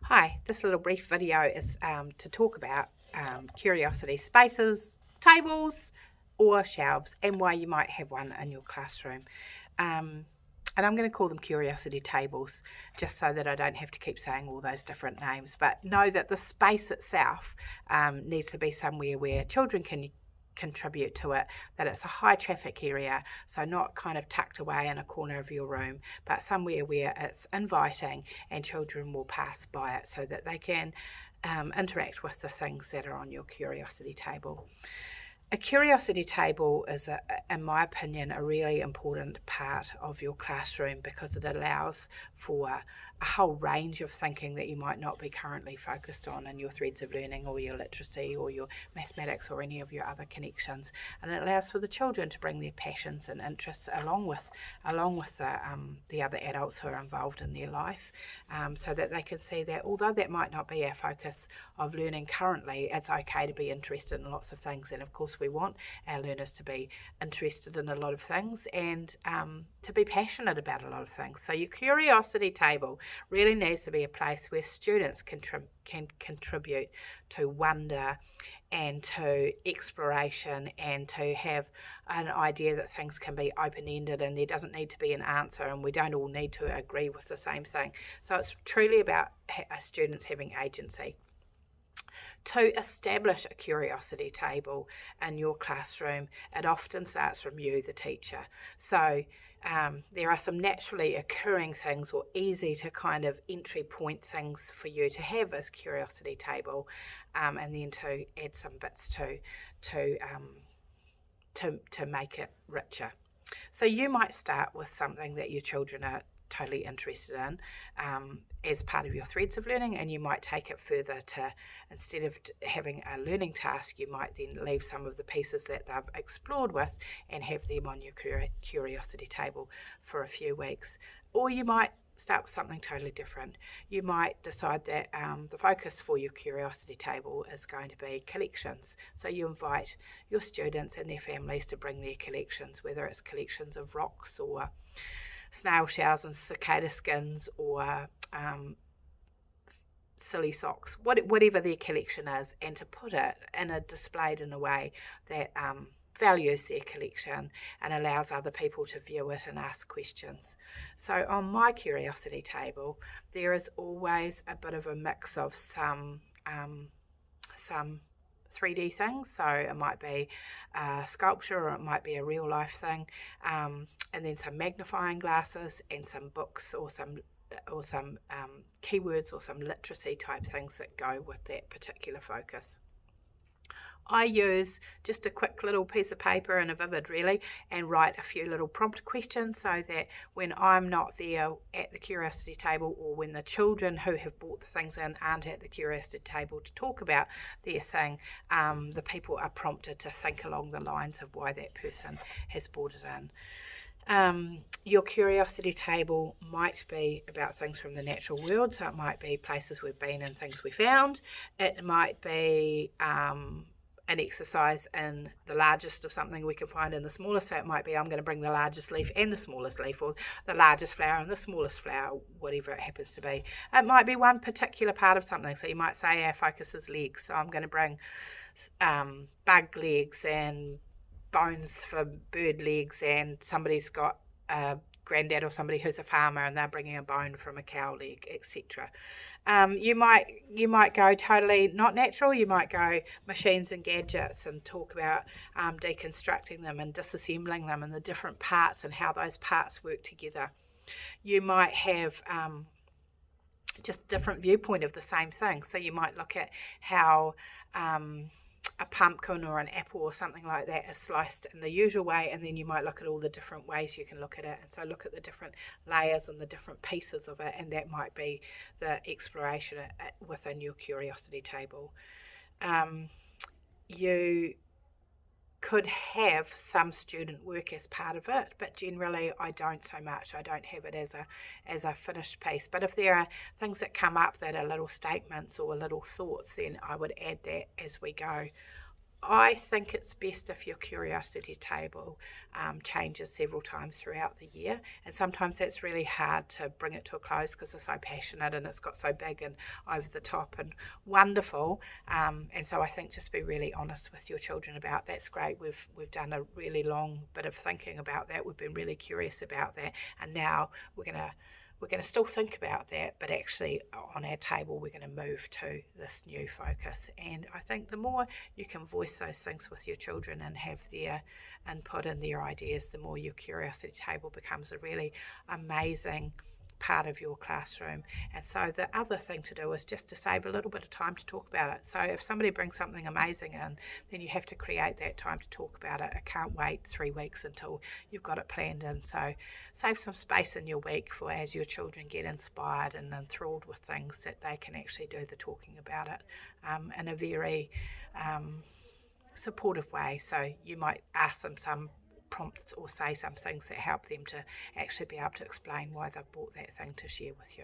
Hi, this little brief video is to talk about curiosity spaces, tables or shelves, and why you might have one in your classroom. And I'm going to call them curiosity tables just so that I don't have to keep saying all those different names, but know that the space itself needs to be somewhere where children can contribute to it, that it's a high traffic area, so not kind of tucked away in a corner of your room, but somewhere where it's inviting and children will pass by it so that they can interact with the things that are on your curiosity table. A curiosity table is, in my opinion, a really important part of your classroom because it allows for a whole range of thinking that you might not be currently focused on in your threads of learning or your literacy or your mathematics or any of your other connections. And it allows for the children to bring their passions and interests along with the other adults who are involved in their life, so that they can see that although that might not be our focus of learning currently, it's okay to be interested in lots of things. And of course we want our learners to be interested in a lot of things and to be passionate about a lot of things. So your curiosity table really needs to be a place where students can contribute to wonder and to exploration and to have an idea that things can be open-ended and there doesn't need to be an answer and we don't all need to agree with the same thing. So it's truly about students having agency. To establish a curiosity table in your classroom, it often starts from you, the teacher. So there are some naturally occurring things or easy to kind of entry point things for you to have as curiosity table, and then to add some bits to make it richer. So you might start with something that your children are totally interested in as part of your threads of learning, and you might take it further to, instead of having a learning task, you might then leave some of the pieces that they've explored with and have them on your curiosity table for a few weeks. Or you might start with something totally different. You might decide that the focus for your curiosity table is going to be collections. So you invite your students and their families to bring their collections, whether it's collections of rocks or snail shells and cicada skins or silly socks, whatever their collection is, and to put it displayed in a way that values their collection and allows other people to view it and ask questions. So on my curiosity table, there is always a bit of a mix of some 3D things, so it might be a sculpture or it might be a real life thing, and then some magnifying glasses and some books or some keywords or some literacy type things that go with that particular focus. I use just a quick little piece of paper and a Vivid really, and write a few little prompt questions so that when I'm not there at the curiosity table, or when the children who have brought the things in aren't at the curiosity table to talk about their thing, the people are prompted to think along the lines of why that person has brought it in. Your curiosity table might be about things from the natural world, so it might be places we've been and things we found. It might be an exercise in the largest of something we can find in the smallest, so it might be I'm going to bring the largest leaf and the smallest leaf, or the largest flower and the smallest flower, whatever it happens to be. It might be one particular part of something, so you might say our focus is legs, so I'm going to bring bug legs and bones for bird legs, and somebody's got a granddad or somebody who's a farmer and they're bringing a bone from a cow leg, etc. You might go totally not natural. You might go machines and gadgets and talk about deconstructing them and disassembling them and the different parts and how those parts work together. You might have just a different viewpoint of the same thing. So you might look at how a pumpkin or an apple or something like that is sliced in the usual way, and then you might look at all the different ways you can look at it, and so look at the different layers and the different pieces of it, and that might be the exploration within your curiosity table. You could have some student work as part of it, but generally I don't so much. I don't have it as a finished piece. But if there are things that come up that are little statements or little thoughts, then I would add that as we go. I think it's best if your curiosity table changes several times throughout the year, and sometimes that's really hard to bring it to a close because they're so passionate and it's got so big and over the top and wonderful. And so I think just be really honest with your children about that's great. We've done a really long bit of thinking about that. We've been really curious about that, and now we're going to still think about that, but actually on our table we're going to move to this new focus. And I think the more you can voice those things with your children and have their input and their ideas, the more your curiosity table becomes a really amazing part of your classroom. And so the other thing to do is just to save a little bit of time to talk about it. So if somebody brings something amazing in, then you have to create that time to talk about it. I can't wait 3 weeks until you've got it planned in. So save some space in your week for as your children get inspired and enthralled with things that they can actually do the talking about it in a very supportive way. So you might ask them some prompts or say some things that help them to actually be able to explain why they've bought that thing to share with you.